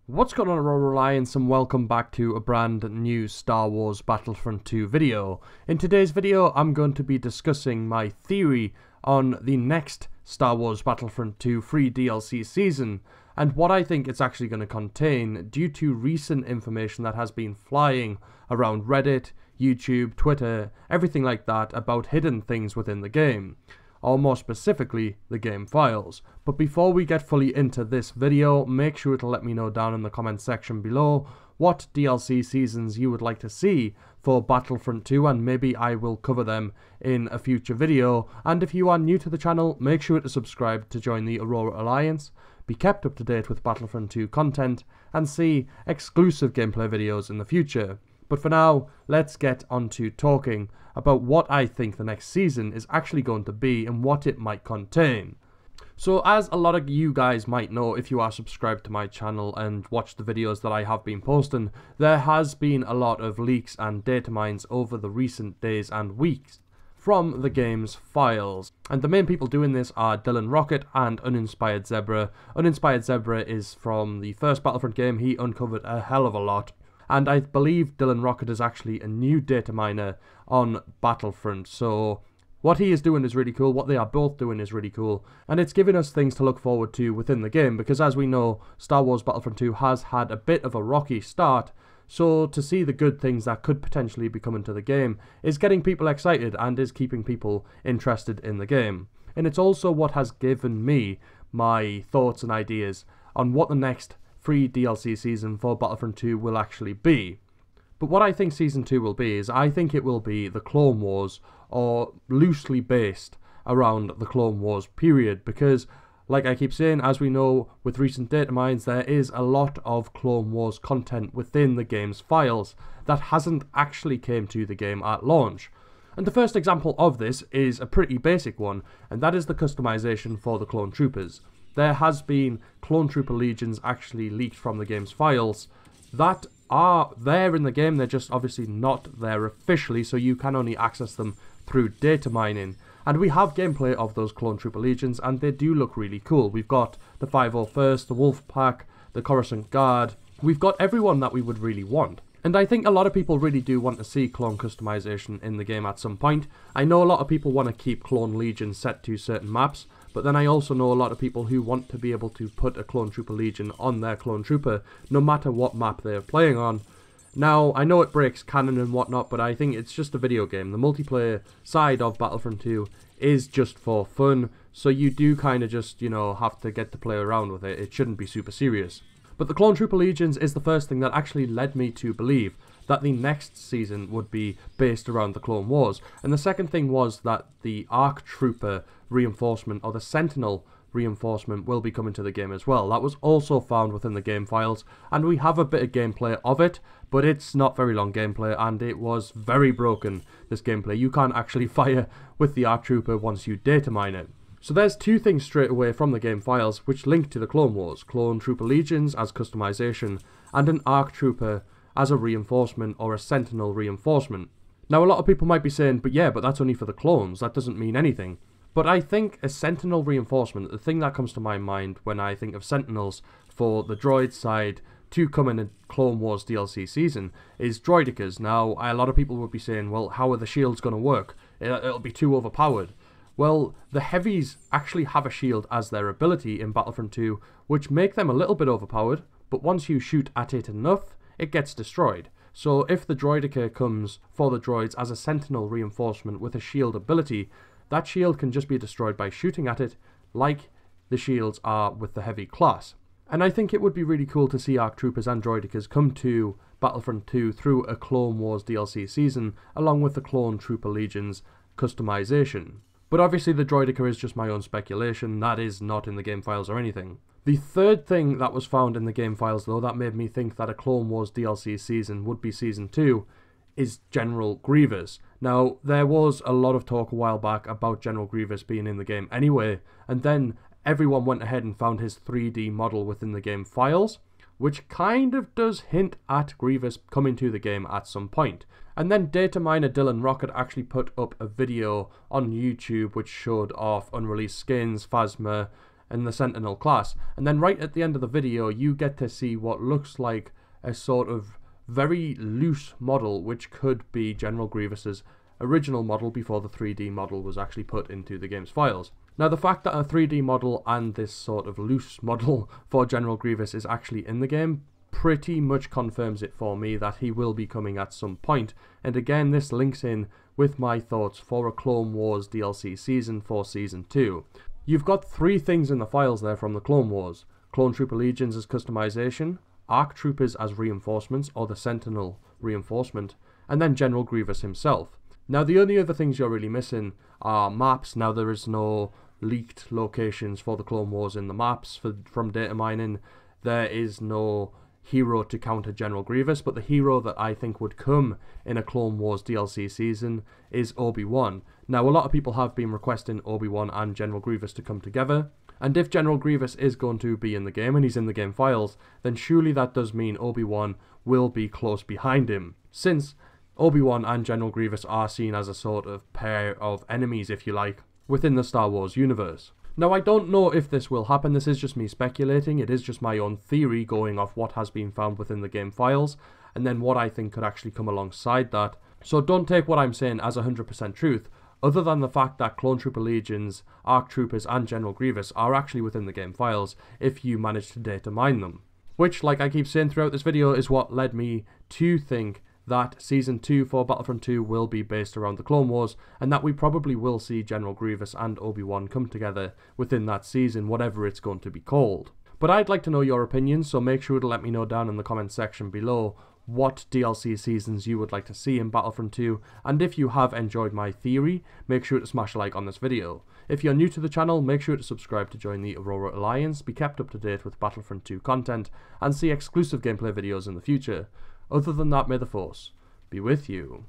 What's going on, Aurora Alliance, and welcome back to a brand new Star Wars Battlefront 2 video. In today's video, I'm going to be discussing my theory on the next Star Wars Battlefront 2 free DLC season, and what I think it's actually going to contain due to recent information that has been flying around Reddit, YouTube, Twitter, everything like that about hidden things within the game, or more specifically, the game files. But before we get fully into this video, make sure to let me know down in the comments section below what DLC seasons you would like to see for Battlefront 2, and maybe I will cover them in a future video. And if you are new to the channel, make sure to subscribe to join the Aurora Alliance, be kept up to date with Battlefront 2 content, and see exclusive gameplay videos in the future. But for now, let's get on to talking about what I think the next season is actually going to be and what it might contain. So as a lot of you guys might know if you are subscribed to my channel and watch the videos that I have been posting, there has been a lot of leaks and data mines over the recent days and weeks from the game's files. And the main people doing this are Dylan Rocket and Uninspired Zebra. Uninspired Zebra is from the first Battlefront game. He uncovered a hell of a lot. And I believe Dylan Rocket is actually a new data miner on Battlefront. So what he is doing is really cool. What they are both doing is really cool. And it's giving us things to look forward to within the game. Because as we know, Star Wars Battlefront 2 has had a bit of a rocky start. So to see the good things that could potentially be coming to the game is getting people excited and is keeping people interested in the game. And it's also what has given me my thoughts and ideas on what the next free DLC season for Battlefront 2 will actually be. But what I think Season 2 will be is I think it will be the Clone Wars, or loosely based around the Clone Wars period, because like I keep saying, as we know with recent data mines, there is a lot of Clone Wars content within the game's files that hasn't actually came to the game at launch. And the first example of this is a pretty basic one, and that is the customization for the Clone Troopers. There has been Clone Trooper Legions actually leaked from the game's files that are there in the game. They're just obviously not there officially, so you can only access them through data mining. And we have gameplay of those Clone Trooper Legions, and they do look really cool. We've got the 501st, the Wolf Pack, the Coruscant Guard. We've got everyone that we would really want. And I think a lot of people really do want to see clone customization in the game at some point. I know a lot of people want to keep Clone Legion set to certain maps, but then I also know a lot of people who want to be able to put a Clone Trooper Legion on their Clone Trooper, no matter what map they're playing on. Now, I know it breaks canon and whatnot, but I think it's just a video game. The multiplayer side of Battlefront 2 is just for fun, so you do kind of just, have to get to play around with it. It shouldn't be super serious. But the Clone Trooper Legions is the first thing that actually led me to believe that the next season would be based around the Clone Wars. And the second thing was that the ARC Trooper reinforcement, or the Sentinel reinforcement, will be coming to the game as well. That was also found within the game files, and we have a bit of gameplay of it, but it's not very long gameplay, and it was very broken, this gameplay. You can't actually fire with the ARC Trooper once you data mine it. So there's two things straight away from the game files which link to the Clone Wars: Clone Trooper Legions as customization, and an ARC Trooper as a reinforcement or a Sentinel reinforcement. Now a lot of people might be saying, but that's only for the clones, that doesn't mean anything. But I think a Sentinel reinforcement, the thing that comes to my mind when I think of Sentinels for the droid side to come in a Clone Wars DLC season, is droidicas. Now a lot of people would be saying, well, how are the shields going to work? It'll be too overpowered. Well, the heavies actually have a shield as their ability in Battlefront 2, which make them a little bit overpowered, but once you shoot at it enough, it gets destroyed. So if the droidica comes for the droids as a Sentinel reinforcement with a shield ability, that shield can just be destroyed by shooting at it, like the shields are with the heavy class. And I think it would be really cool to see ARC Troopers and droidicas come to Battlefront 2 through a Clone Wars DLC season, along with the Clone Trooper Legions customization. But obviously the droidica is just my own speculation, that is not in the game files or anything. The third thing that was found in the game files, though, that made me think that a Clone Wars DLC season would be Season 2, is General Grievous. Now, there was a lot of talk a while back about General Grievous being in the game anyway, and then everyone went ahead and found his 3D model within the game files, which kind of does hint at Grievous coming to the game at some point. And then data miner Dylan Rocket actually put up a video on YouTube which showed off unreleased skins, Phasma, and the Sentinel class. And then right at the end of the video, you get to see what looks like a sort of very loose model, which could be General Grievous's original model before the 3D model was actually put into the game's files. Now, the fact that a 3D model and this sort of loose model for General Grievous is actually in the game pretty much confirms it for me that he will be coming at some point. And again, this links in with my thoughts for a Clone Wars DLC season for Season 2. You've got 3 things in the files there from the Clone Wars: Clone Trooper Legions as customization, ARC Troopers as reinforcements or the Sentinel reinforcement, and then General Grievous himself. Now, the only other things you're really missing are maps. Now, there is no leaked locations for the Clone Wars in the maps from data mining. There is no hero to counter General Grievous, but the hero that I think would come in a Clone Wars DLC season is Obi-Wan. Now, a lot of people have been requesting Obi-Wan and General Grievous to come together, and if General Grievous is going to be in the game and he's in the game files, then surely that does mean Obi-Wan will be close behind him, since Obi-Wan and General Grievous are seen as a sort of pair of enemies, if you like, within the Star Wars universe. Now, I don't know if this will happen. This is just me speculating. It is just my own theory going off what has been found within the game files, and then what I think could actually come alongside that. So don't take what I'm saying as 100% truth, other than the fact that Clone Trooper Legions, ARC Troopers and General Grievous are actually within the game files if you manage to data mine them. Which, like I keep saying throughout this video, is what led me to think that Season 2 for Battlefront 2 will be based around the Clone Wars, and that we probably will see General Grievous and Obi-Wan come together within that season, whatever it's going to be called. But I'd like to know your opinions, so make sure to let me know down in the comment section below what DLC seasons you would like to see in Battlefront 2, and if you have enjoyed my theory, make sure to smash a like on this video. If you're new to the channel, make sure to subscribe to join the Aurora Alliance, be kept up to date with Battlefront 2 content, and see exclusive gameplay videos in the future. Other than that, may the Force be with you.